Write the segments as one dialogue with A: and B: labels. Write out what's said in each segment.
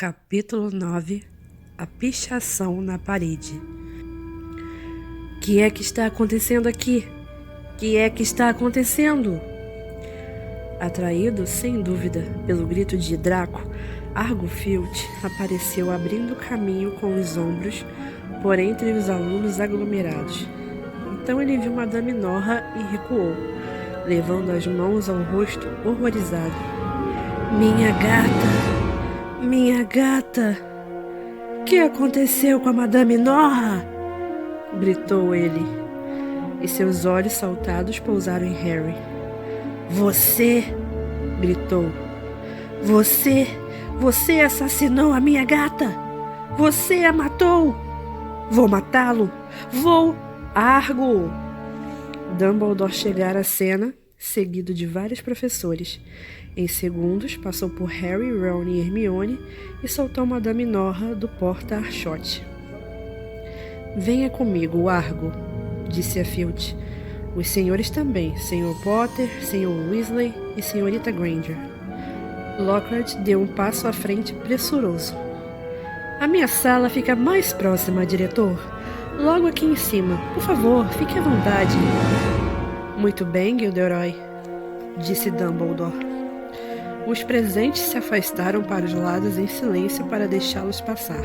A: Capítulo 9. A pichação na parede. Que é que está acontecendo aqui? Que é que está acontecendo? Atraído, sem dúvida, pelo grito de Draco, Argo Filch apareceu abrindo caminho com os ombros por entre os alunos aglomerados. Então ele viu Madame Norra e recuou, levando as mãos ao rosto horrorizado. Minha gata! Minha gata! O que aconteceu com a Madame Norra? Gritou ele, e seus olhos saltados pousaram em Harry. Você! Gritou. Você assassinou a minha gata! Você a matou! Vou matá-lo! Vou! Argo! Dumbledore chegara à cena, seguido de vários professores. Em segundos, passou por Harry, Ron e Hermione e soltou Madame Norra do porta-archote. Venha comigo, Argo, disse a Filch. Os senhores também, Sr. Potter, Sr. Weasley e Srta. Granger. Lockhart deu um passo à frente pressuroso. A minha sala fica mais próxima, diretor. Logo aqui em cima. Por favor, fique à vontade. Muito bem, Gilderoy, disse Dumbledore. Os presentes se afastaram para os lados em silêncio para deixá-los passar.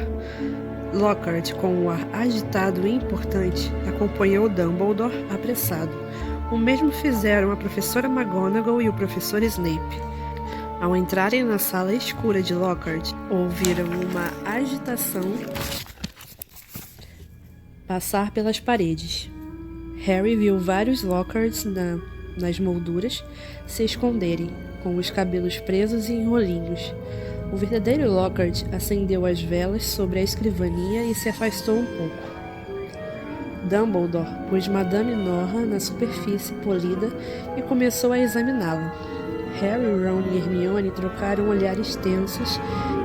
A: Lockhart, com um ar agitado e importante, acompanhou Dumbledore apressado. O mesmo fizeram a professora McGonagall e o professor Snape. Ao entrarem na sala escura de Lockhart, ouviram uma agitação passar pelas paredes. Harry viu vários Lockharts nas molduras se esconderem, com os cabelos presos e em rolinhos. O verdadeiro Lockhart acendeu as velas sobre a escrivaninha e se afastou um pouco. Dumbledore pôs Madame Norra na superfície polida e começou a examiná-la. Harry, Ron e Hermione trocaram olhares tensos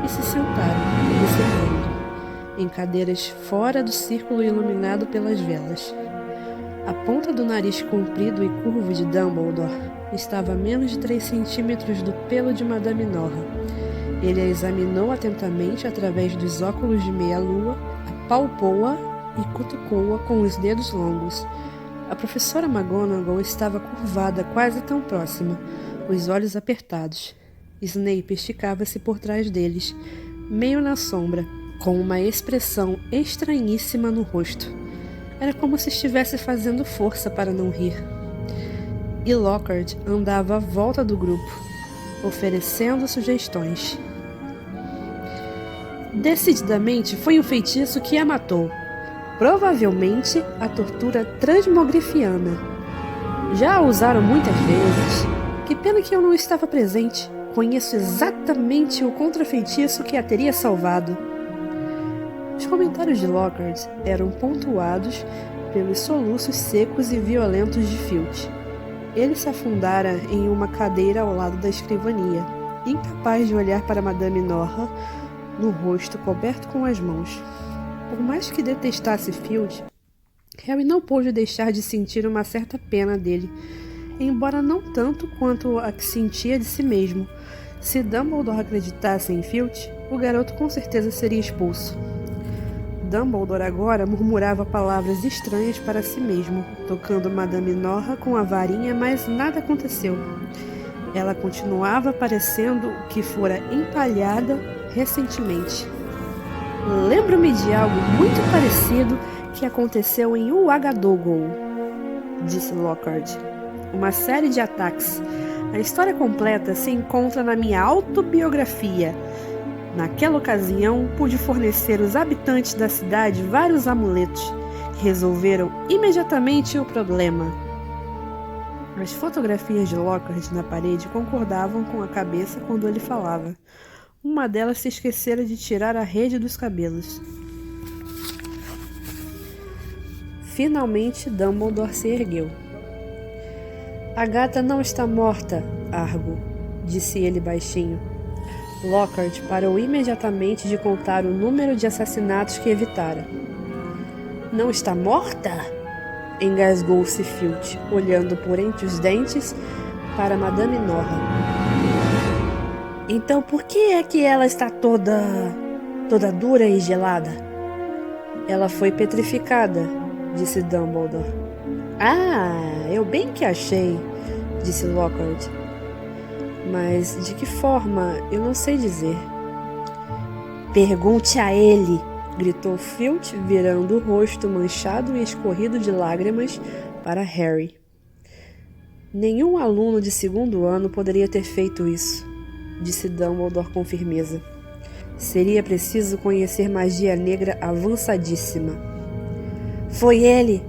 A: e se sentaram, observando, em cadeiras fora do círculo iluminado pelas velas. A ponta do nariz comprido e curvo de Dumbledore estava a menos de 3 centímetros do pelo de Madame Norra. Ele a examinou atentamente através dos óculos de meia-lua, apalpou-a e cutucou-a com os dedos longos. A professora McGonagall estava curvada quase tão próxima, os olhos apertados. Snape esticava-se por trás deles, meio na sombra, com uma expressão estranhíssima no rosto. Era como se estivesse fazendo força para não rir. E Lockhart andava à volta do grupo, oferecendo sugestões. Decididamente foi um feitiço que a matou. Provavelmente a tortura transmogrifiana. Já a usaram muitas vezes. Que pena que eu não estava presente. Conheço exatamente o contrafeitiço que a teria salvado. Os comentários de Lockhart eram pontuados pelos soluços secos e violentos de Filch. Ele se afundara em uma cadeira ao lado da escrivania, incapaz de olhar para Madame Norra, no rosto coberto com as mãos. Por mais que detestasse Filch, Harry não pôde deixar de sentir uma certa pena dele, embora não tanto quanto a que sentia de si mesmo. Se Dumbledore acreditasse em Filch, o garoto com certeza seria expulso. Dumbledore agora murmurava palavras estranhas para si mesmo, tocando Madame Norra com a varinha, mas nada aconteceu. Ela continuava parecendo que fora empalhada recentemente. Lembro-me de algo muito parecido que aconteceu em Uagadogol, disse Lockhart. Uma série de ataques. A história completa se encontra na minha autobiografia. Naquela ocasião, pude fornecer aos habitantes da cidade vários amuletos, que resolveram imediatamente o problema. As fotografias de Lockhart na parede concordavam com a cabeça quando ele falava. Uma delas se esquecera de tirar a rede dos cabelos. Finalmente, Dumbledore se ergueu. A gata não está morta, Argo, disse ele baixinho. Lockhart parou imediatamente de contar o número de assassinatos que evitara. Não está morta? Engasgou-se Filch, olhando por entre os dentes para Madame Norra. Então por que é que ela está toda dura e gelada? Ela foi petrificada, disse Dumbledore. Ah, eu bem que achei, disse Lockhart. Mas de que forma, eu não sei dizer. Pergunte a ele, gritou Filch, virando o rosto manchado e escorrido de lágrimas para Harry. Nenhum aluno de segundo ano poderia ter feito isso, disse Dumbledore com firmeza. Seria preciso conhecer magia negra avançadíssima. Foi ele!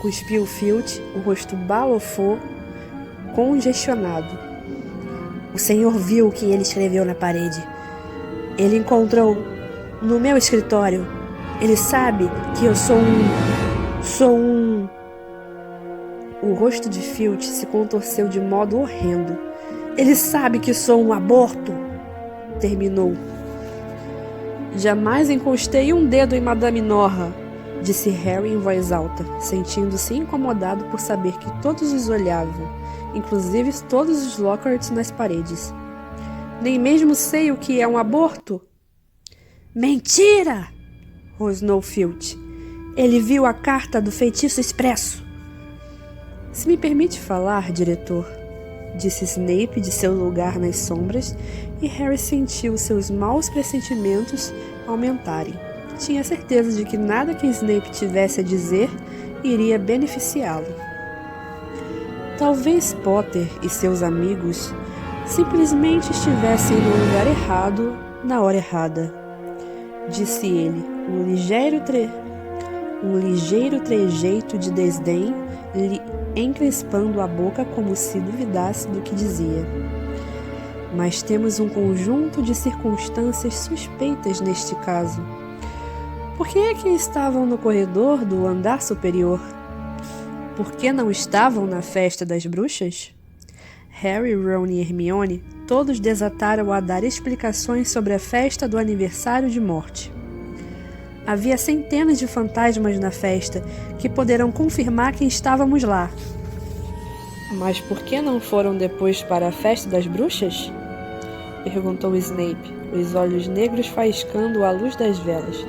A: Cuspiu Filch, o rosto balofou, congestionado. O senhor viu o que ele escreveu na parede. Ele encontrou no meu escritório. Ele sabe que eu sou um... O rosto de Filch se contorceu de modo horrendo. Ele sabe que sou um aborto, terminou. Jamais encostei um dedo em Madame Norra, disse Harry em voz alta, sentindo-se incomodado por saber que todos os olhavam, inclusive todos os Lockharts nas paredes. Nem mesmo sei o que é um aborto. Mentira! Rosnou Filch. Ele viu a carta do feitiço expresso. Se me permite falar, diretor, disse Snape de seu lugar nas sombras, e Harry sentiu seus maus pressentimentos aumentarem. Tinha certeza de que nada que Snape tivesse a dizer iria beneficiá-lo. Talvez Potter e seus amigos simplesmente estivessem no lugar errado na hora errada, disse ele, um ligeiro trejeito de desdém lhe encrespando a boca como se duvidasse do que dizia. Mas temos um conjunto de circunstâncias suspeitas neste caso. Por que é que estavam no corredor do andar superior? Por que não estavam na festa das bruxas? Harry, Ron e Hermione todos desataram a dar explicações sobre a festa do aniversário de morte. Havia centenas de fantasmas na festa que poderão confirmar que estávamos lá. Mas por que não foram depois para a festa das bruxas? Perguntou Snape, os olhos negros faiscando à luz das velas.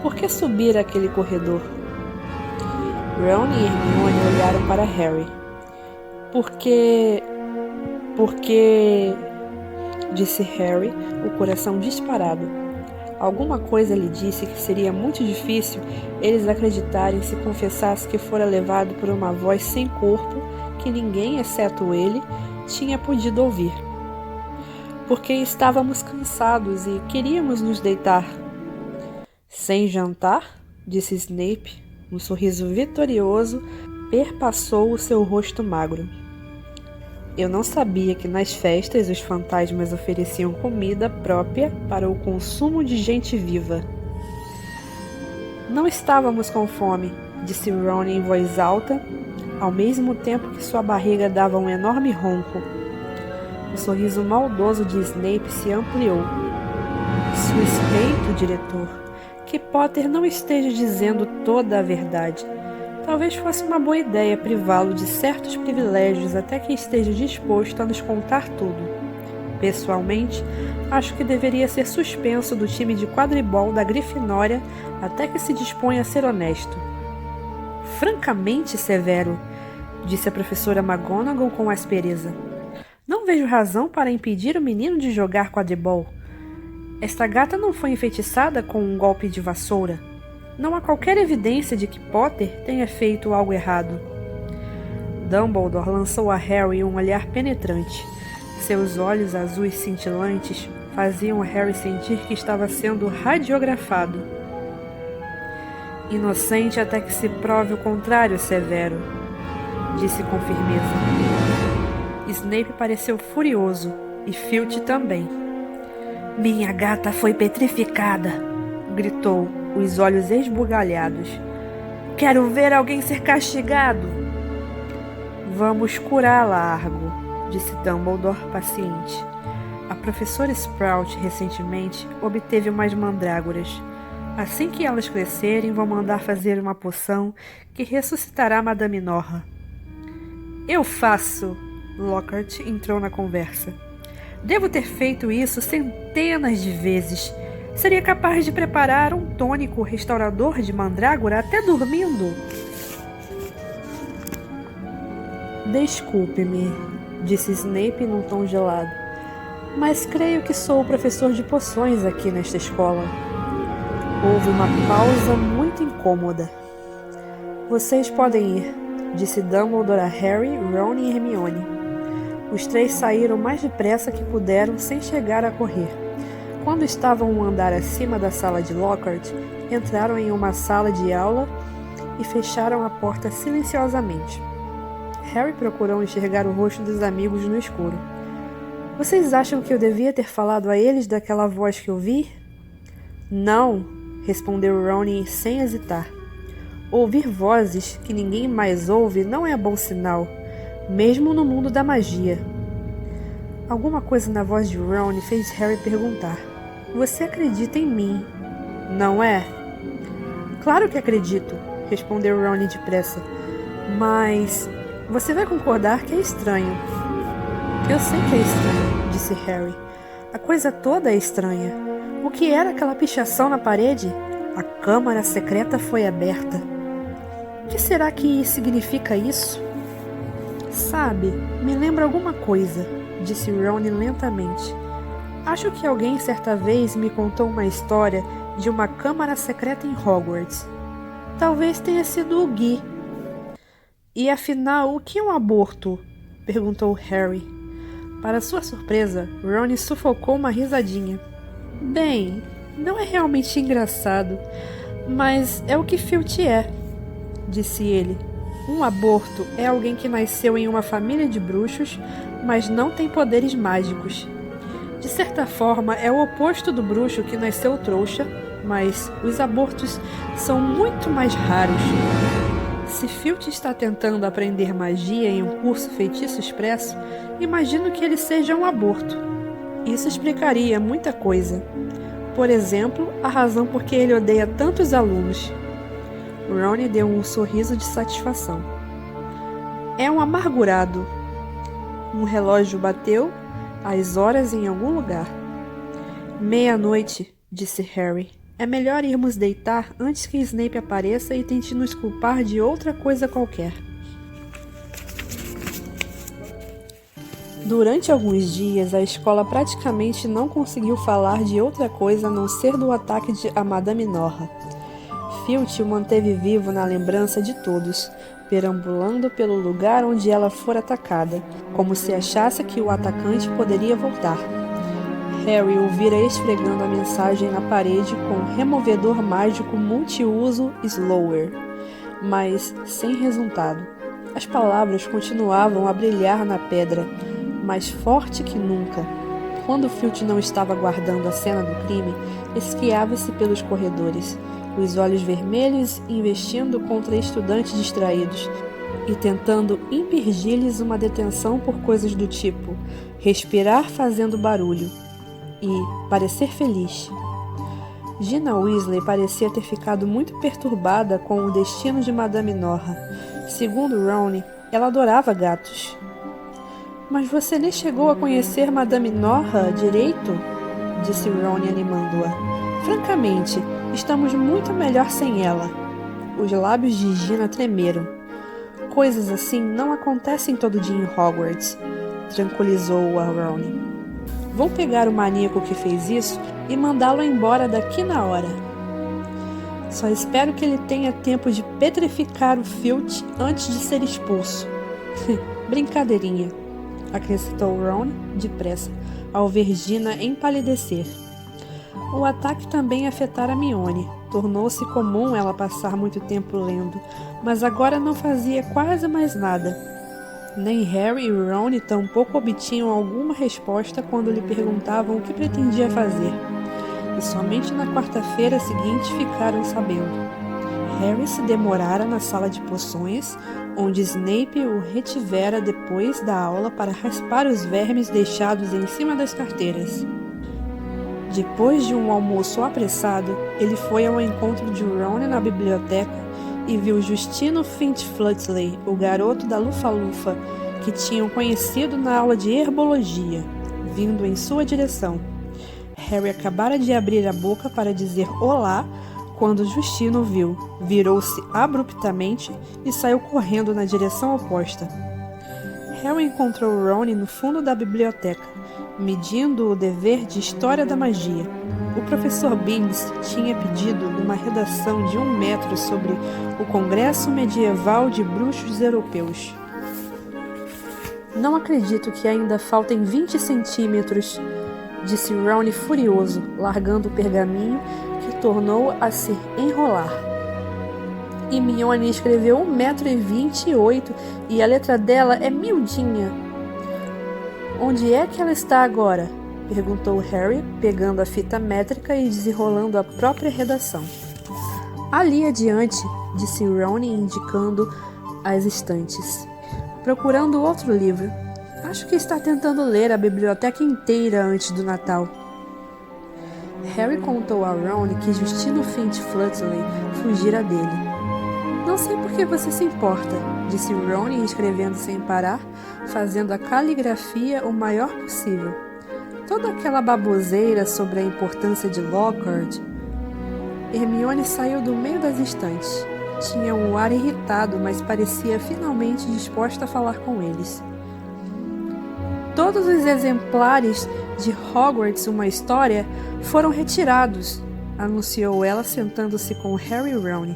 A: Por que subir aquele corredor? Ron e Hermione olharam para Harry. Porque... disse Harry, o coração disparado. Alguma coisa lhe disse que seria muito difícil eles acreditarem se confessasse que fora levado por uma voz sem corpo que ninguém, exceto ele, tinha podido ouvir. Porque estávamos cansados e queríamos nos deitar. Sem jantar? Disse Snape. Um sorriso vitorioso perpassou o seu rosto magro. Eu não sabia que nas festas os fantasmas ofereciam comida própria para o consumo de gente viva. Não estávamos com fome, disse Ron em voz alta, ao mesmo tempo que sua barriga dava um enorme ronco. O sorriso maldoso de Snape se ampliou. Suspeito, diretor, que Potter não esteja dizendo toda a verdade. Talvez fosse uma boa ideia privá-lo de certos privilégios até que esteja disposto a nos contar tudo. Pessoalmente, acho que deveria ser suspenso do time de quadribol da Grifinória até que se disponha a ser honesto. Francamente, Severo, disse a professora McGonagall com aspereza. Não vejo razão para impedir o menino de jogar quadribol. Esta gata não foi enfeitiçada com um golpe de vassoura. Não há qualquer evidência de que Potter tenha feito algo errado. Dumbledore lançou a Harry um olhar penetrante. Seus olhos azuis cintilantes faziam Harry sentir que estava sendo radiografado. Inocente até que se prove o contrário, Severo, disse com firmeza. Snape pareceu furioso, e Filch também. Minha gata foi petrificada, gritou, os olhos esbugalhados. Quero ver alguém ser castigado. Vamos curá-la, Argo, disse Dumbledore paciente. A professora Sprout recentemente obteve umas mandrágoras. Assim que elas crescerem, vou mandar fazer uma poção que ressuscitará Madame Norra. Eu faço! Lockhart entrou na conversa. Devo ter feito isso centenas de vezes. Seria capaz de preparar um tônico restaurador de mandrágora até dormindo. Desculpe-me, disse Snape num tom gelado, mas creio que sou o professor de poções aqui nesta escola. Houve uma pausa muito incômoda. Vocês podem ir, disse Dumbledore a Harry, Ron e Hermione. Os três saíram o mais depressa que puderam sem chegar a correr. Quando estavam um andar acima da sala de Lockhart, entraram em uma sala de aula e fecharam a porta silenciosamente. Harry procurou enxergar o rosto dos amigos no escuro. Vocês acham que eu devia ter falado a eles daquela voz que ouvi? Não, respondeu Ron sem hesitar. Ouvir vozes que ninguém mais ouve não é bom sinal, mesmo no mundo da magia. Alguma coisa na voz de Ron fez Harry perguntar. Você acredita em mim, não é? Claro que acredito, respondeu Ron depressa. Mas você vai concordar que é estranho. Eu sei que é estranho, disse Harry. A coisa toda é estranha. O que era aquela pichação na parede? A câmara secreta foi aberta. O que será que significa isso? Sabe, me lembra alguma coisa, disse Ron lentamente. Acho que alguém certa vez me contou uma história de uma câmara secreta em Hogwarts. Talvez tenha sido o Gui. E afinal, o que é um aborto? Perguntou Harry. Para sua surpresa, Ron sufocou uma risadinha. Bem, não é realmente engraçado, mas é o que Filch é, disse ele. Um aborto é alguém que nasceu em uma família de bruxos, mas não tem poderes mágicos. De certa forma, é o oposto do bruxo que nasceu trouxa, mas os abortos são muito mais raros. Se Filch está tentando aprender magia em um curso feitiço expresso, imagino que ele seja um aborto. Isso explicaria muita coisa. Por exemplo, a razão por que ele odeia tantos alunos. Ron deu um sorriso de satisfação. É um amargurado. Um relógio bateu, as horas em algum lugar. 00:30, disse Harry. É melhor irmos deitar antes que Snape apareça e tente nos culpar de outra coisa qualquer. Durante alguns dias, a escola praticamente não conseguiu falar de outra coisa a não ser do ataque a Madame Norra. Filch o manteve vivo na lembrança de todos, perambulando pelo lugar onde ela fora atacada, como se achasse que o atacante poderia voltar. Harry o vira esfregando a mensagem na parede com o removedor mágico multiuso Slower, mas sem resultado. As palavras continuavam a brilhar na pedra, mais forte que nunca. Quando Filch não estava guardando a cena do crime, esquiava-se pelos corredores, os olhos vermelhos investindo contra estudantes distraídos e tentando impedir-lhes uma detenção por coisas do tipo respirar fazendo barulho e parecer feliz. Gina Weasley parecia ter ficado muito perturbada com o destino de Madame Norra. Segundo Ron, ela adorava gatos. Mas você nem chegou a conhecer Madame Norra direito? Disse Ron animando-a. Francamente, estamos muito melhor sem ela. Os lábios de Gina tremeram. Coisas assim não acontecem todo dia em Hogwarts, tranquilizou-a Ron. Vou pegar o maníaco que fez isso e mandá-lo embora daqui na hora. Só espero que ele tenha tempo de petrificar o Filch antes de ser expulso. Brincadeirinha, acrescentou Ron depressa, ao ver Gina empalidecer. O ataque também afetara Hermione. Tornou-se comum ela passar muito tempo lendo, mas agora não fazia quase mais nada. Nem Harry e Ron tampouco obtinham alguma resposta quando lhe perguntavam o que pretendia fazer. E somente na quarta-feira seguinte ficaram sabendo. Harry se demorara na sala de poções, onde Snape o retivera depois da aula para raspar os vermes deixados em cima das carteiras. Depois de um almoço apressado, ele foi ao encontro de Ron na biblioteca e viu Justino Finch o garoto da Lufa-Lufa, que tinham conhecido na aula de herbologia. vindo em sua direção. Harry acabara de abrir a boca para dizer olá quando Justino o viu, virou-se abruptamente e saiu correndo na direção oposta. Harry encontrou Ron no fundo da biblioteca, medindo o dever de História da Magia. O professor Binns tinha pedido uma redação de 1 metro sobre o Congresso Medieval de Bruxos Europeus. Não acredito que ainda faltem 20 centímetros, disse Ron furioso, largando o pergaminho que tornou a se enrolar. Hermione escreveu 1,28 m e a letra dela é miudinha. Onde é que ela está agora? Perguntou Harry, pegando a fita métrica e desenrolando a própria redação. Ali adiante, disse Ron, indicando as estantes. Procurando outro livro. Acho que está tentando ler a biblioteca inteira antes do Natal. Harry contou a Ron que Justino Finch Flutley fugira dele. Não sei por que você se importa, disse Ron, escrevendo sem parar, fazendo a caligrafia o maior possível. Toda aquela baboseira sobre a importância de Lockhart. Hermione saiu do meio das estantes. Tinha um ar irritado, mas parecia finalmente disposta a falar com eles. Todos os exemplares de Hogwarts Uma História foram retirados, anunciou ela sentando-se com Harry e Ron.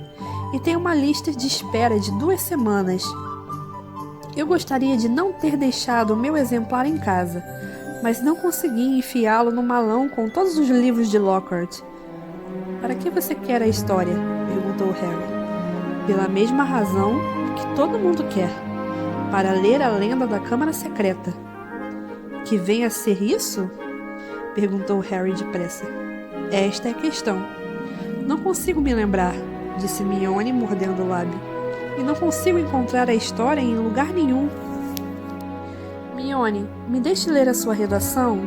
A: E tem uma lista de espera de 2 semanas. Eu gostaria de não ter deixado o meu exemplar em casa, mas não consegui enfiá-lo no malão com todos os livros de Lockhart. Para que você quer a história? Perguntou Harry. Pela mesma razão que todo mundo quer. Para ler a lenda da Câmara Secreta. Que vem a ser isso? Perguntou Harry depressa. Esta é a questão. Não consigo me lembrar, disse Hermione, mordendo o lábio. E não consigo encontrar a história em lugar nenhum. Hermione, me deixe ler a sua redação?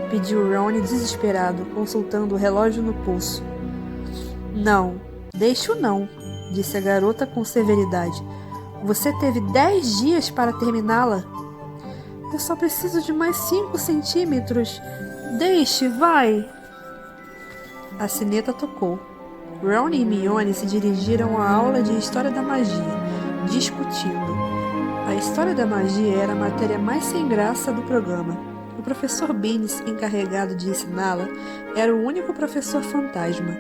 A: Pediu Ron desesperado, consultando o relógio no pulso. Não, deixo não, disse a garota com severidade. Você teve 10 dias para terminá-la. Eu só preciso de mais 5 centímetros. Deixe, vai! A sineta tocou. Ron e Hermione se dirigiram à aula de História da Magia, discutindo. A História da Magia era a matéria mais sem graça do programa. O professor Binns, encarregado de ensiná-la, era o único professor fantasma,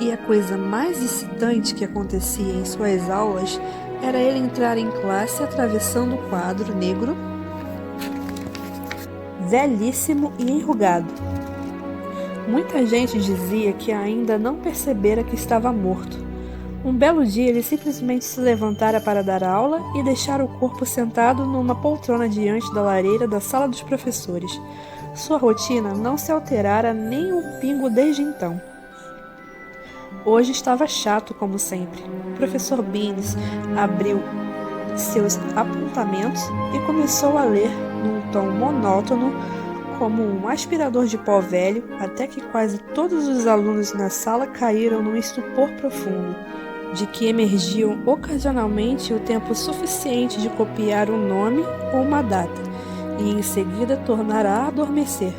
A: e a coisa mais excitante que acontecia em suas aulas era ele entrar em classe atravessando o quadro negro, velhíssimo e enrugado. Muita gente dizia que ainda não percebera que estava morto. Um belo dia ele simplesmente se levantara para dar aula e deixara o corpo sentado numa poltrona diante da lareira da sala dos professores. Sua rotina não se alterara nem um pingo desde então. Hoje estava chato como sempre. O professor Binns abriu seus apontamentos e começou a ler num tom monótono como um aspirador de pó velho, até que quase todos os alunos na sala caíram num estupor profundo, de que emergiam ocasionalmente o tempo suficiente de copiar um nome ou uma data, e em seguida tornar a adormecer.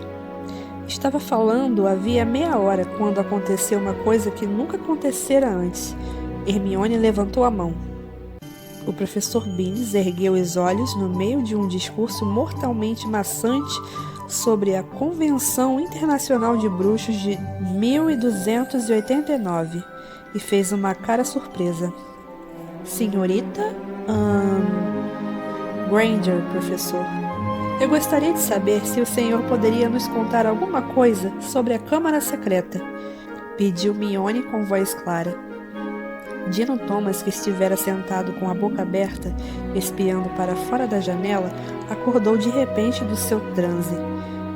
A: Estava falando havia meia hora quando aconteceu uma coisa que nunca acontecera antes. Hermione levantou a mão. O professor Binns ergueu os olhos no meio de um discurso mortalmente maçante sobre a Convenção Internacional de Bruxos de 1289 e fez uma cara surpresa. Senhorita? Granger, professor. Eu gostaria de saber se o senhor poderia nos contar alguma coisa sobre a Câmara Secreta, pediu Hermione com voz clara. Dino Thomas, que estivera sentado com a boca aberta, espiando para fora da janela, acordou de repente do seu transe.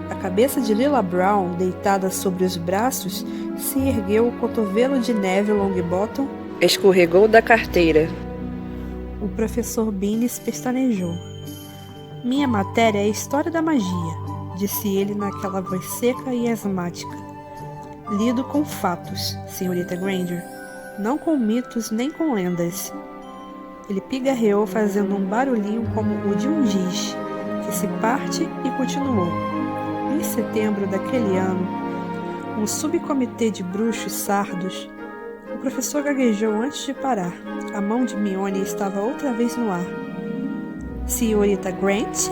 A: A cabeça de Lila Brown, deitada sobre os braços, se ergueu o cotovelo de Neville Longbottom escorregou da carteira. O professor Binns pestanejou. Minha matéria é História da Magia, disse ele naquela voz seca e asmática. Lido com fatos, senhorita Granger, não com mitos nem com lendas. Ele pigarreou fazendo um barulhinho como o de um giz, que se parte e continuou. em setembro daquele ano, um subcomitê de bruxos sardos, o professor gaguejou antes de parar. A mão de Hermione estava outra vez no ar. Senhorita Grant?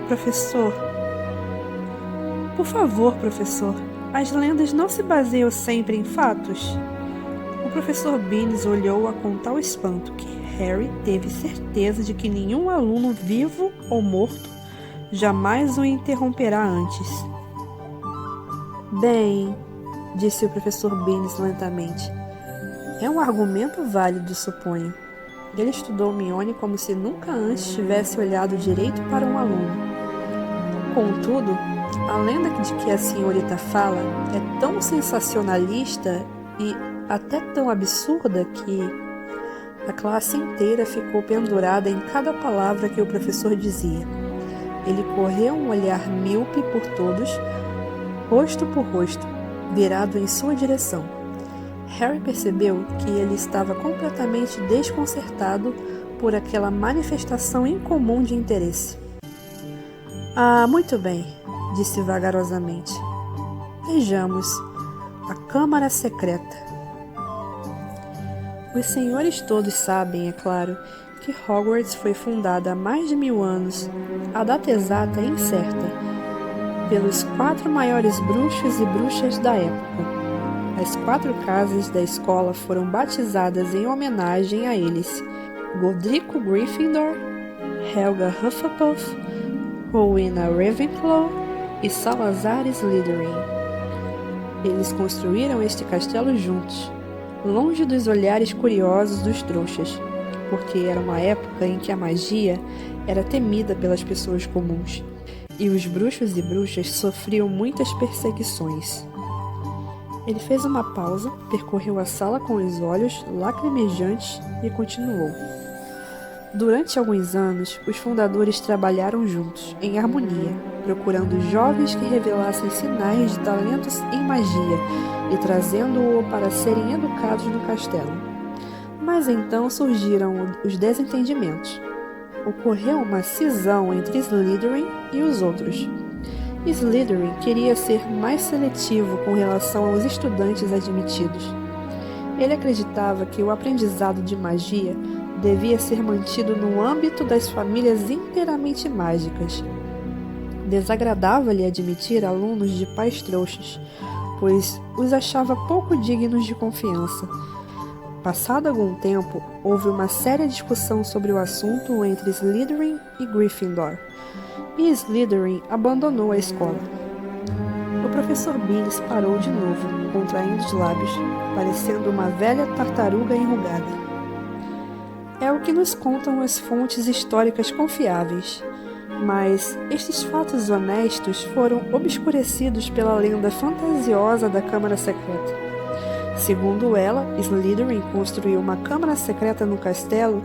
A: Professor. Por favor, professor. As lendas não se baseiam sempre em fatos? O professor Binns olhou-a com tal espanto que Harry teve certeza de que nenhum aluno vivo ou morto jamais o interromperá antes. Bem, disse o professor Binns lentamente, é um argumento válido, suponho. Ele estudou Hermione como se nunca antes tivesse olhado direito para um aluno. Contudo, a lenda de que a senhorita fala é tão sensacionalista e até tão absurda que a classe inteira ficou pendurada em cada palavra que o professor dizia. Ele correu um olhar míope por todos, rosto por rosto, virado em sua direção. Harry percebeu que ele estava completamente desconcertado por aquela manifestação incomum de interesse. Ah, muito bem, disse vagarosamente. Vejamos, a Câmara Secreta. Os senhores todos sabem, é claro, que Hogwarts foi fundada há mais de 1000 anos, a data exata é incerta, pelos 4 maiores bruxos e bruxas da época. As 4 casas da escola foram batizadas em homenagem a eles: Godrico Gryffindor, Helga Hufflepuff, Rowena Ravenclaw e Salazar Slytherin. Eles construíram este castelo juntos, longe dos olhares curiosos dos trouxas, porque era uma época em que a magia era temida pelas pessoas comuns, e os bruxos e bruxas sofriam muitas perseguições. Ele fez uma pausa, percorreu a sala com os olhos lacrimejantes e continuou. Durante alguns anos, os fundadores trabalharam juntos, em harmonia, procurando jovens que revelassem sinais de talentos em magia e trazendo-o para serem educados no castelo. Mas então surgiram os desentendimentos. Ocorreu uma cisão entre Slytherin e os outros. Slytherin queria ser mais seletivo com relação aos estudantes admitidos. Ele acreditava que o aprendizado de magia devia ser mantido no âmbito das famílias inteiramente mágicas. Desagradava-lhe admitir alunos de pais trouxas, pois os achava pouco dignos de confiança. Passado algum tempo, houve uma séria discussão sobre o assunto entre Slytherin e Gryffindor, e Slytherin abandonou a escola. O professor Binns parou de novo, contraindo os lábios, parecendo uma velha tartaruga enrugada. É o que nos contam as fontes históricas confiáveis, mas estes fatos honestos foram obscurecidos pela lenda fantasiosa da Câmara Secreta. Segundo ela, Slytherin construiu uma Câmara Secreta no castelo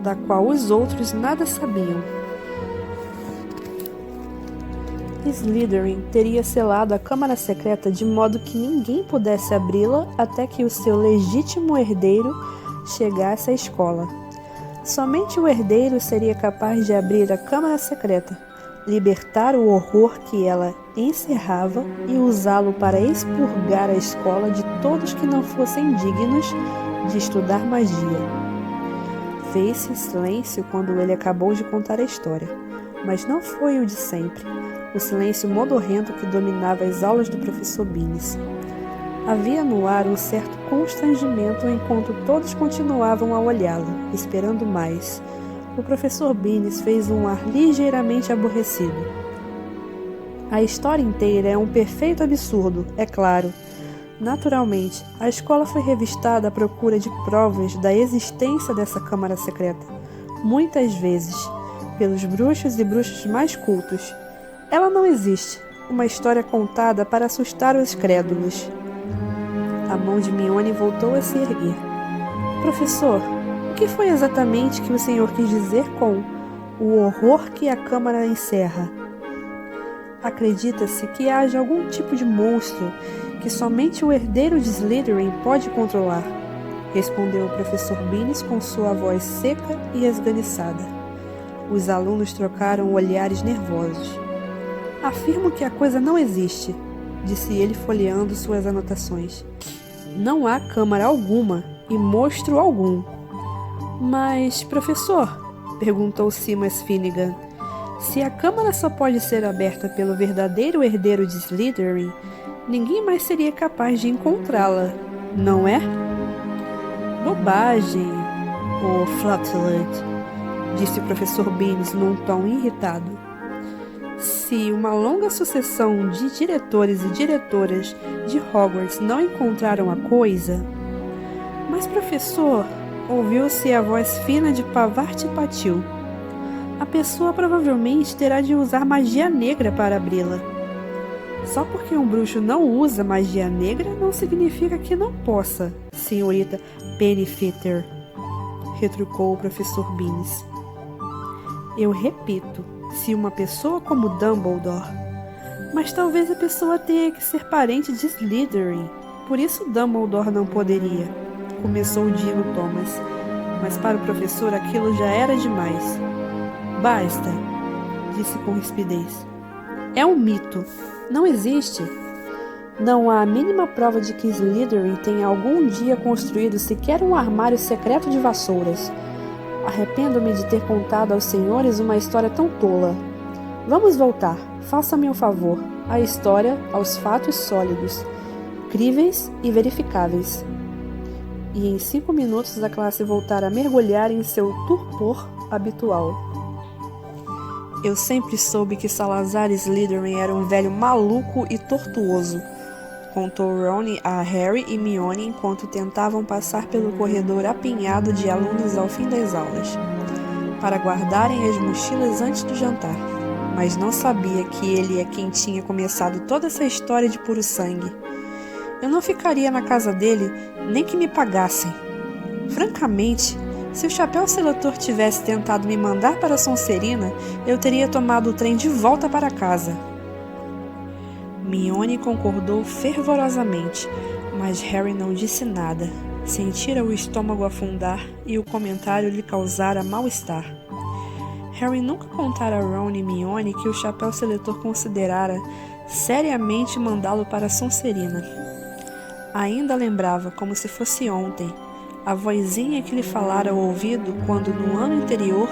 A: da qual os outros nada sabiam. Slytherin teria selado a Câmara Secreta de modo que ninguém pudesse abri-la até que o seu legítimo herdeiro chegasse à escola. Somente o herdeiro seria capaz de abrir a Câmara Secreta, libertar o horror que ela encerrava e usá-lo para expurgar a escola de todos que não fossem dignos de estudar magia. Fez-se silêncio quando ele acabou de contar a história, mas não foi o de sempre, o silêncio modorrento que dominava as aulas do professor Binns. Havia no ar um certo constrangimento enquanto todos continuavam a olhá-lo, esperando mais. O professor Binns fez um ar ligeiramente aborrecido. A história inteira é um perfeito absurdo, é claro. Naturalmente, a escola foi revistada à procura de provas da existência dessa Câmara Secreta, muitas vezes, pelos bruxos e bruxas mais cultos. Ela não existe, uma história contada para assustar os crédulos. A mão de Hermione voltou a se erguer. Professor, o que foi exatamente que o senhor quis dizer com o horror que a Câmara encerra? Acredita-se que haja algum tipo de monstro que somente o herdeiro de Slytherin pode controlar, respondeu o professor Binns com sua voz seca e esganiçada. Os alunos trocaram olhares nervosos. Afirmo que a coisa não existe, disse ele folheando suas anotações. Não há câmara alguma e monstro algum. Mas, professor, perguntou Seamus Finnegan, se a câmara só pode ser aberta pelo verdadeiro herdeiro de Slytherin, ninguém mais seria capaz de encontrá-la, não é? Bobagem, ô Flatulent, disse o professor Beans num tom irritado. Se uma longa sucessão de diretores e diretoras de Hogwarts não encontraram a coisa... Mas, professor, ouviu-se a voz fina de Pavarte Patil. A pessoa provavelmente terá de usar magia negra para abri-la. Só porque um bruxo não usa magia negra não significa que não possa, senhorita Pennyfeather, retrucou o professor Beans. Eu repito, se uma pessoa como Dumbledore... Mas talvez a pessoa tenha que ser parente de Slytherin, por isso Dumbledore não poderia, começou Dino Thomas, mas para o professor aquilo já era demais. Basta, disse com rispidez. É um mito, não existe. Não há a mínima prova de que Slytherin tenha algum dia construído sequer um armário secreto de vassouras. Arrependo-me de ter contado aos senhores uma história tão tola. Vamos voltar, faça-me um favor, à história, aos fatos sólidos, críveis e verificáveis. E em 5 minutos a classe voltara a mergulhar em seu torpor habitual. Eu sempre soube que Salazar Slytherin era um velho maluco e tortuoso, contou Ron a Harry e Hermione enquanto tentavam passar pelo corredor apinhado de alunos ao fim das aulas, para guardarem as mochilas antes do jantar, mas não sabia que ele é quem tinha começado toda essa história de puro sangue. Eu não ficaria na casa dele nem que me pagassem. Francamente, se o Chapéu Seletor tivesse tentado me mandar para Sonserina, eu teria tomado o trem de volta para casa. Hermione concordou fervorosamente, mas Harry não disse nada. Sentira o estômago afundar e o comentário lhe causara mal-estar. Harry nunca contara a Ron e Hermione que o Chapéu Seletor considerara seriamente mandá-lo para Sonserina. Ainda lembrava, como se fosse ontem, a vozinha que lhe falara ao ouvido quando, no ano anterior,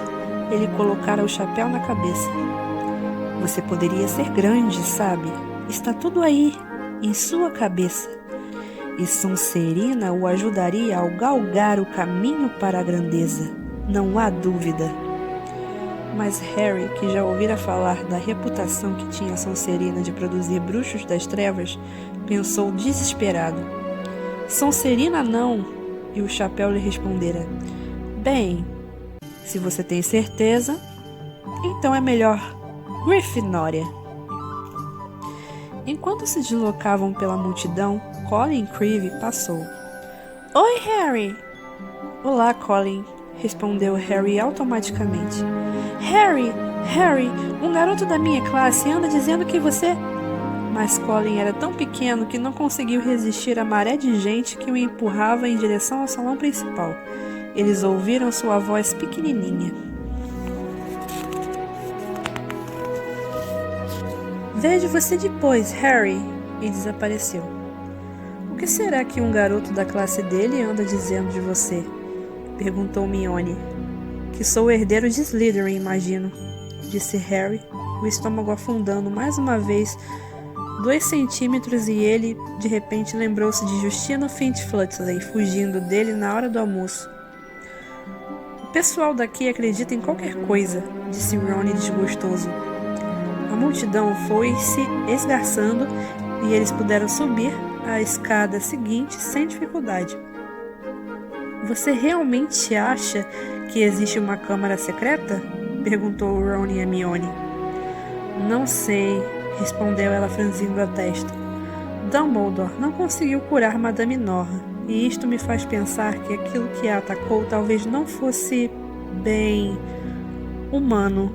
A: ele colocara o chapéu na cabeça. Você poderia ser grande, sabe? Está tudo aí, em sua cabeça. E Sonserina o ajudaria ao galgar o caminho para a grandeza, não há dúvida. Mas Harry, que já ouvira falar da reputação que tinha Sonserina de produzir bruxos das trevas, pensou desesperado. Sonserina não! E o chapéu lhe respondera. Bem, se você tem certeza, então é melhor Grifinória. Enquanto se deslocavam pela multidão, Colin Creevy passou. Oi, Harry! Olá, Colin, respondeu Harry automaticamente. Harry, um garoto da minha classe anda dizendo que você... Mas Colin era tão pequeno que não conseguiu resistir à maré de gente que o empurrava em direção ao salão principal. Eles ouviram sua voz pequenininha. Vejo você depois, Harry, e desapareceu. O que será que um garoto da classe dele anda dizendo de você? Perguntou Hermione. Que sou o herdeiro de Slytherin, imagino, disse Harry, o estômago afundando mais uma vez 2 centímetros e ele, de repente, lembrou-se de Justino Finch-Flutley fugindo dele na hora do almoço. O pessoal daqui acredita em qualquer coisa, disse Ron desgostoso. A multidão foi-se esgarçando e eles puderam subir a escada seguinte sem dificuldade. Você realmente acha que existe uma câmara secreta? Perguntou Ron e Hermione. Não sei, respondeu ela franzindo a testa. Dumbledore não conseguiu curar Madame Norra, e isto me faz pensar que aquilo que a atacou talvez não fosse, bem, humano.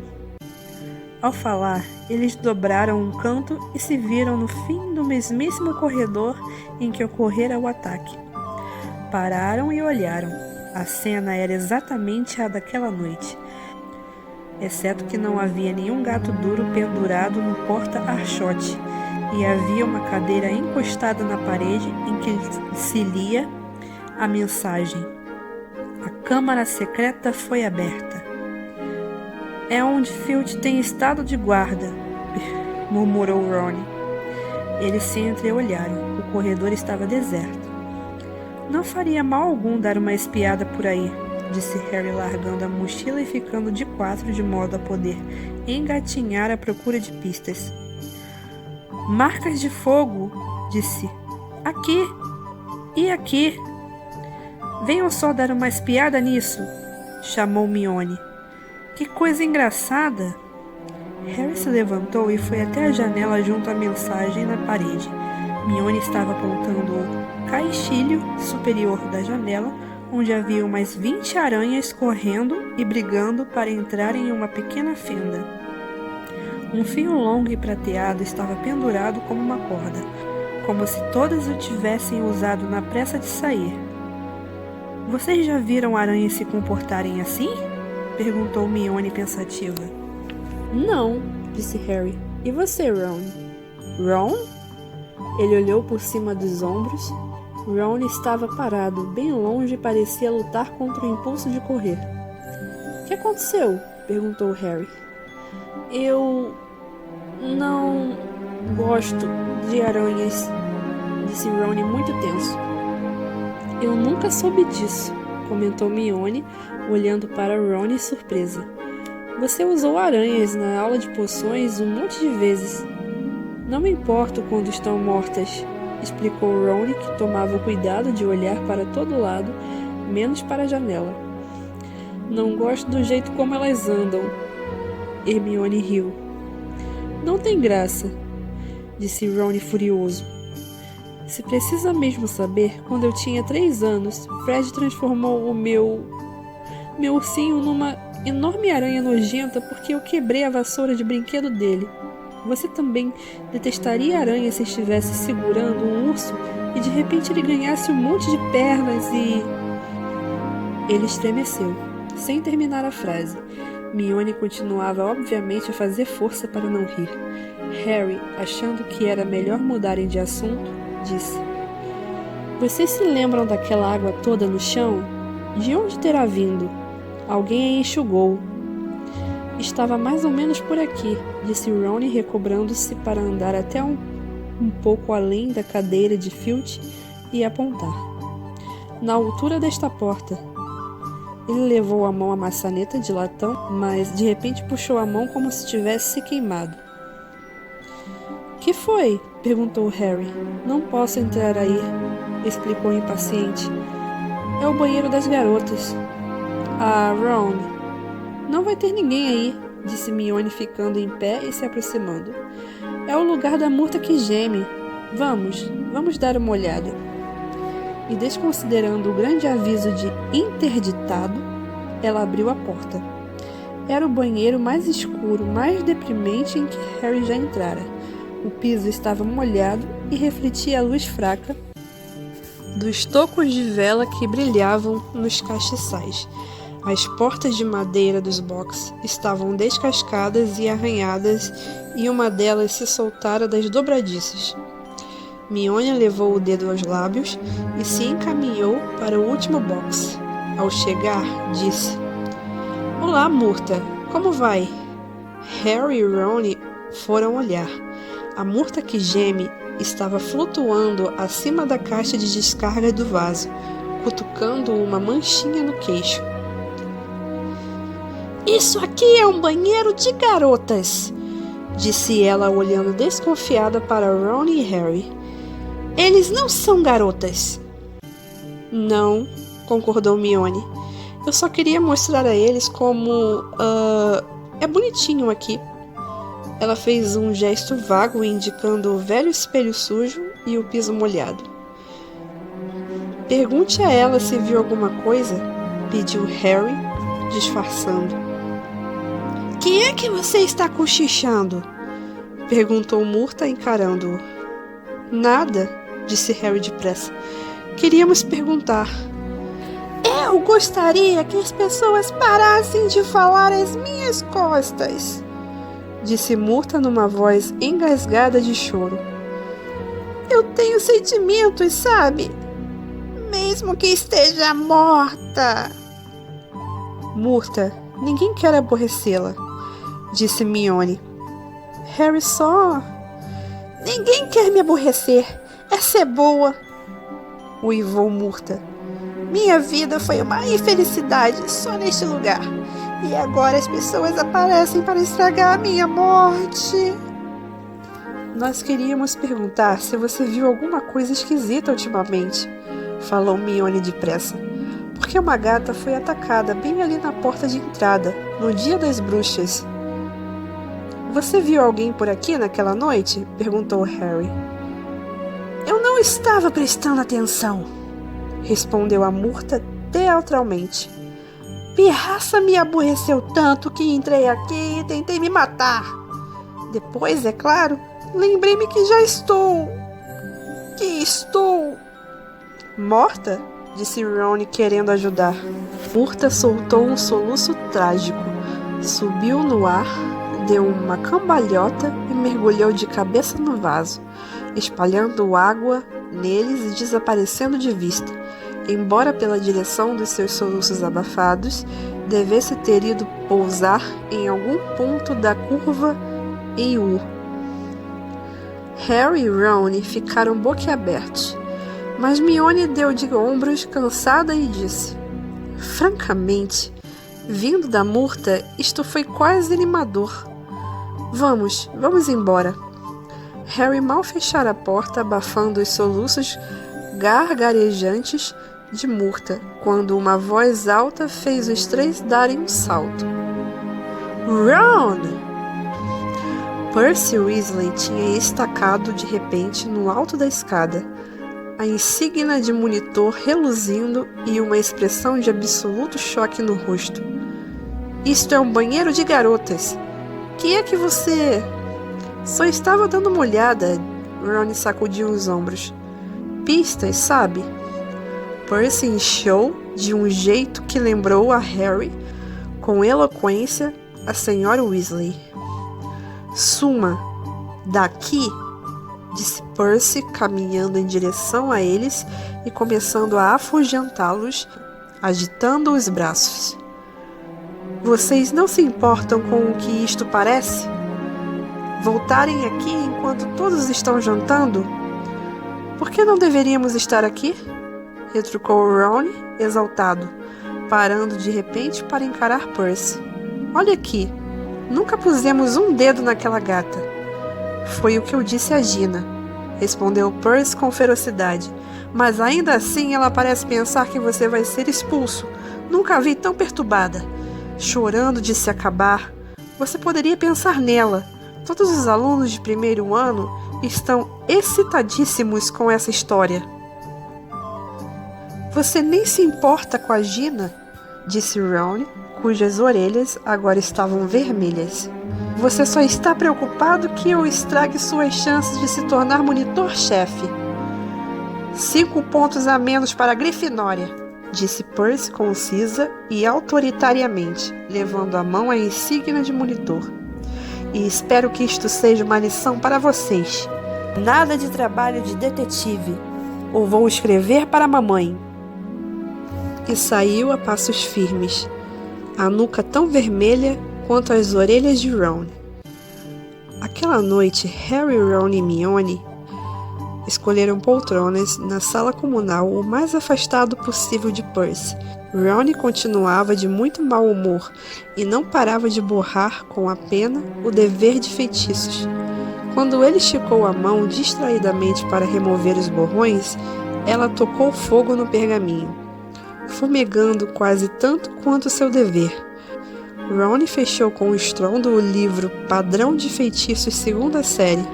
A: Ao falar, eles dobraram um canto e se viram no fim do mesmíssimo corredor em que ocorrera o ataque. Pararam e olharam. A cena era exatamente a daquela noite. exceto que não havia nenhum gato duro pendurado no porta-archote, e havia uma cadeira encostada na parede em que se lia a mensagem: "A câmara secreta foi aberta." "É onde Filch tem estado de guarda", murmurou Ron. Eles se entreolharam. O corredor estava deserto. "Não faria mal algum dar uma espiada por aí", disse Harry, largando a mochila e ficando de quatro de modo a poder engatinhar à procura de pistas. "Marcas de fogo", disse. "Aqui e aqui." "Venham só dar uma espiada nisso", chamou Hermione. "Que coisa engraçada!" Harry se levantou e foi até a janela junto à mensagem na parede. Hermione estava apontando o caixilho superior da janela, onde havia umas 20 aranhas correndo e brigando para entrar em uma pequena fenda. Um fio longo e prateado estava pendurado como uma corda, como se todas o tivessem usado na pressa de sair. "Vocês já viram aranhas se comportarem assim?" perguntou Hermione pensativa. "Não", disse Harry. "E você, Ron?" "Ron?" Ele olhou por cima dos ombros. Ron estava parado, bem longe, e parecia lutar contra o impulso de correr. "O que aconteceu?" perguntou Harry. "Eu não gosto de aranhas", disse Ron muito tenso. "Eu nunca soube disso", comentou Hermione, olhando para Ron em surpresa. "Você usou aranhas na aula de poções um monte de vezes." "Não me importo quando estão mortas", explicou Ron, que tomava o cuidado de olhar para todo lado, menos para a janela. "Não gosto do jeito como elas andam." Hermione riu. "Não tem graça", disse Ron furioso. "Se precisa mesmo saber, quando eu tinha 3 anos, Fred transformou o meu ursinho numa enorme aranha nojenta porque eu quebrei a vassoura de brinquedo dele. Você também detestaria aranha se estivesse segurando um urso e de repente ele ganhasse um monte de pernas e..." Ele estremeceu, sem terminar a frase. Hermione continuava obviamente a fazer força para não rir. Harry, achando que era melhor mudarem de assunto, disse: "Vocês se lembram daquela água toda no chão? De onde terá vindo? Alguém a enxugou." "Estava mais ou menos por aqui", disse Ron, recobrando-se para andar até um pouco além da cadeira de Filch e apontar. "Na altura desta porta." Ele levou a mão à maçaneta de latão, mas de repente puxou a mão como se tivesse se queimado. "Que foi?" perguntou Harry. "Não posso entrar aí", explicou impaciente. "É o banheiro das garotas." "Ah, Ron, não vai ter ninguém aí", disse Hermione, ficando em pé e se aproximando. "É o lugar da murta que geme. Vamos dar uma olhada." E desconsiderando o grande aviso de interditado, ela abriu a porta. Era o banheiro mais escuro, mais deprimente em que Harry já entrara. O piso estava molhado e refletia a luz fraca dos tocos de vela que brilhavam nos castiçais. As portas de madeira dos boxes estavam descascadas e arranhadas, e uma delas se soltara das dobradiças. Hermione levou o dedo aos lábios e se encaminhou para o último box. Ao chegar, disse: "Olá, murta. Como vai?" Harry e Ron foram olhar. A murta que geme estava flutuando acima da caixa de descarga do vaso, cutucando uma manchinha no queixo. "Isso aqui é um banheiro de garotas", disse ela, olhando desconfiada para Ron e Harry. "Eles não são garotas." "Não", concordou Hermione. "Eu só queria mostrar a eles como... é bonitinho aqui." Ela fez um gesto vago indicando o velho espelho sujo e o piso molhado. "Pergunte a ela se viu alguma coisa", pediu Harry, disfarçando. "Quem é que você está cochichando?" perguntou Murta, encarando-o. "Nada", disse Harry depressa. "Queríamos perguntar." "É
B: Eu gostaria que as pessoas parassem de falar às minhas costas, disse Murta numa voz engasgada de choro. Eu tenho sentimentos, sabe? Mesmo que esteja morta.
A: Murta, ninguém quer aborrecê-la, disse Hermione. Harry só...
B: Ninguém quer me aborrecer. Essa é boa,
A: uivou Murta.
B: Minha vida foi uma infelicidade só neste lugar. E agora as pessoas aparecem para estragar a minha morte.
A: Nós queríamos perguntar se você viu alguma coisa esquisita ultimamente, falou Hermione depressa. Porque uma gata foi atacada bem ali na porta de entrada, no dia das bruxas. Você viu alguém por aqui naquela noite? Perguntou Harry.
B: Eu não estava prestando atenção,
A: respondeu a Murta teatralmente.
B: Pirraça me aborreceu tanto que entrei aqui e tentei me matar. Depois, é claro, lembrei-me que já estou...
A: morta? Disse Ron querendo ajudar. Murta soltou um soluço trágico, subiu no ar, deu uma cambalhota e mergulhou de cabeça no vaso, espalhando água neles e desaparecendo de vista, embora pela direção dos seus soluços abafados devesse ter ido pousar em algum ponto da curva em U. Harry e Ron ficaram boquiabertos, mas Hermione deu de ombros cansada e disse: francamente, vindo da Murta, isto foi quase animador. Vamos embora. Harry mal fechara a porta, abafando os soluços gargarejantes de Murta, quando uma voz alta fez os três darem um salto.
B: Ron!
A: Percy Weasley tinha estacado de repente no alto da escada, a insígnia de monitor reluzindo e uma expressão de absoluto choque no rosto. Isto é um banheiro de garotas. Que é que você... Só estava dando uma olhada. Ron sacudiu os ombros. Pistas, sabe? Percy inchou de um jeito que lembrou a Harry, com eloquência, a senhora Weasley. Suma, daqui, disse Percy, caminhando em direção a eles e começando a afugentá-los, agitando os braços. Vocês não se importam com o que isto parece? Voltarem aqui enquanto todos estão jantando? Por que não deveríamos estar aqui? Retrucou Ron, exaltado, parando de repente para encarar Percy. Olha aqui, nunca pusemos um dedo naquela gata. Foi o que eu disse a Gina, respondeu Percy com ferocidade. Mas ainda assim ela parece pensar que você vai ser expulso. Nunca a vi tão perturbada. Chorando de se acabar. Você poderia pensar nela. Todos os alunos de primeiro ano estão excitadíssimos com essa história. Você nem se importa com a Gina? Disse Ron, cujas orelhas agora estavam vermelhas. Você só está preocupado que eu estrague suas chances de se tornar monitor-chefe. 5 pontos a menos para a Grifinória, disse Percy concisa e autoritariamente, levando a mão à insígnia de monitor. E espero que isto seja uma lição para vocês. Nada de trabalho de detetive. Ou vou escrever para a mamãe. E saiu a passos firmes, a nuca tão vermelha quanto as orelhas de Ron. Aquela noite, Harry, Ron e Hermione escolheram poltronas na sala comunal o mais afastado possível de Percy. Ron continuava de muito mau humor e não parava de borrar com a pena o dever de feitiços. Quando ele esticou a mão distraidamente para remover os borrões, ela tocou fogo no pergaminho, fumegando quase tanto quanto seu dever. Ron fechou com estrondo o livro Padrão de Feitiços segunda série.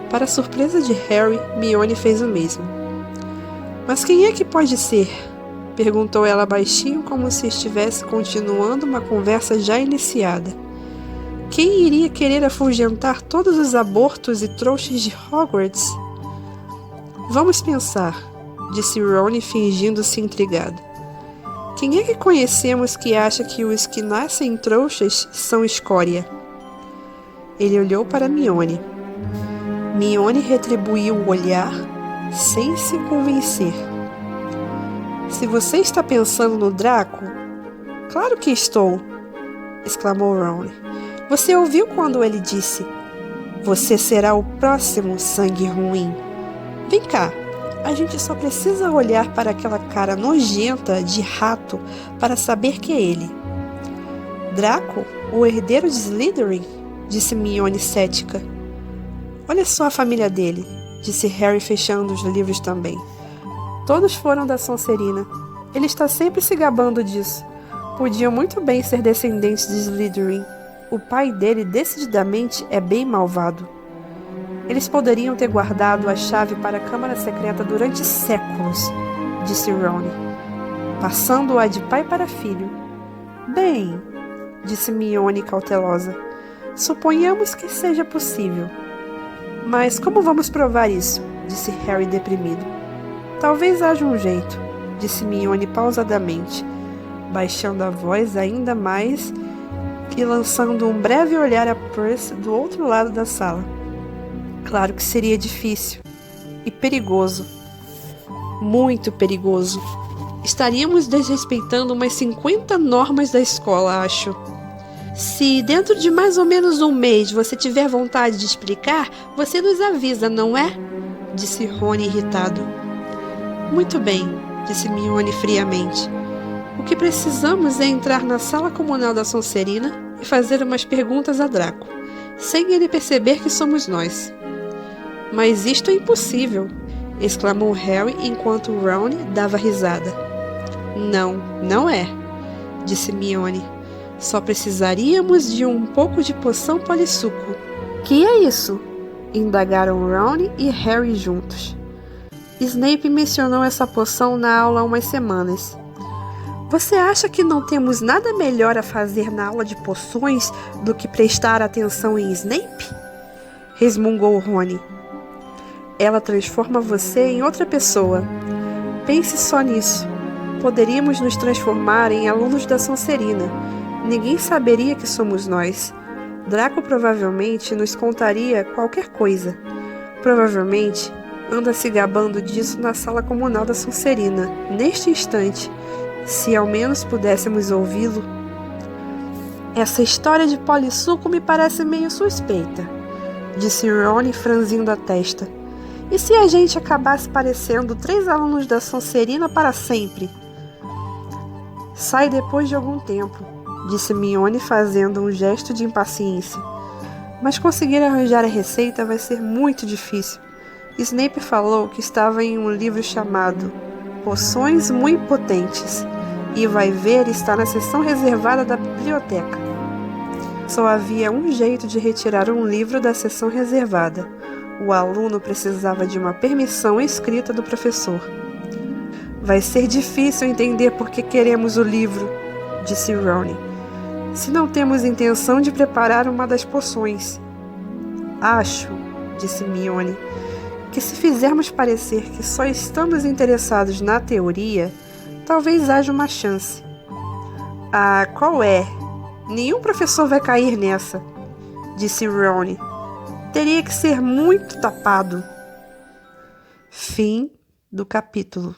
A: Para a surpresa de Harry, Hermione fez o mesmo. Mas quem é que pode ser? Perguntou ela baixinho, como se estivesse continuando uma conversa já iniciada. Quem iria querer afugentar todos os abortos e trouxas de Hogwarts? Vamos pensar, disse Ron fingindo-se intrigado.
B: Quem é que conhecemos que acha que os que nascem trouxas são escória? Ele olhou para Mione. Mione retribuiu o olhar sem se convencer. Se você está pensando no Draco? Claro que estou, exclamou Ron. Você ouviu quando ele disse: você será o próximo sangue ruim. Vem cá, a gente só precisa olhar para aquela cara nojenta de rato para saber que é ele. Draco, o herdeiro de Slytherin? Disse Mione cética. Olha só a família dele, disse Harry fechando os livros também. Todos foram da Sonserina. Ele está sempre se gabando disso. Podiam muito bem ser descendentes de Slytherin. O pai dele decididamente é bem malvado. Eles poderiam ter guardado a chave para a Câmara Secreta durante séculos, disse Ron, passando-a de pai para filho. Bem, disse Mione cautelosa, suponhamos que seja possível. Mas como vamos provar isso? Disse Harry deprimido. Talvez haja um jeito, disse Mione pausadamente, baixando a voz ainda mais e lançando um breve olhar a Percy do outro lado da sala. Claro que seria difícil e perigoso. Muito perigoso. Estaríamos desrespeitando umas 50 normas da escola, acho. Se dentro de mais ou menos um mês você tiver vontade de explicar, você nos avisa, não é? Disse Rony irritado. Muito bem, disse Mione friamente. O que precisamos é entrar na sala comunal da Sonserina e fazer umas perguntas a Draco, sem ele perceber que somos nós. Mas isto é impossível, exclamou Harry enquanto Ron dava risada. Não, não é, disse Mione. Só precisaríamos de um pouco de poção polissuco. Que é isso? Indagaram Ron e Harry juntos. Snape mencionou essa poção na aula há umas semanas. Você acha que não temos nada melhor a fazer na aula de poções do que prestar atenção em Snape? Resmungou Rony. Ela transforma você em outra pessoa. Pense só nisso. Poderíamos nos transformar em alunos da Sonserina. Ninguém saberia que somos nós. Draco provavelmente nos contaria qualquer coisa. Provavelmente anda se gabando disso na sala comunal da Sonserina, neste instante. Se ao menos pudéssemos ouvi-lo. Essa história de polissuco me parece meio suspeita, disse Ron franzindo a testa. E se a gente acabasse parecendo 3 alunos da Sonserina para sempre? Sai depois de algum tempo, disse Mione fazendo um gesto de impaciência. Mas conseguir arranjar a receita vai ser muito difícil. Snape falou que estava em um livro chamado Poções Muito Potentes, e vai ver está na seção reservada da biblioteca. Só havia um jeito de retirar um livro da seção reservada. O aluno precisava de uma permissão escrita do professor. Vai ser difícil entender por que queremos o livro, disse Ron, se não temos intenção de preparar uma das poções. Acho, disse Mione, que se fizermos parecer que só estamos interessados na teoria, talvez haja uma chance. Ah, qual é? Nenhum professor vai cair nessa, disse Ron. Teria que ser muito tapado. Fim do capítulo.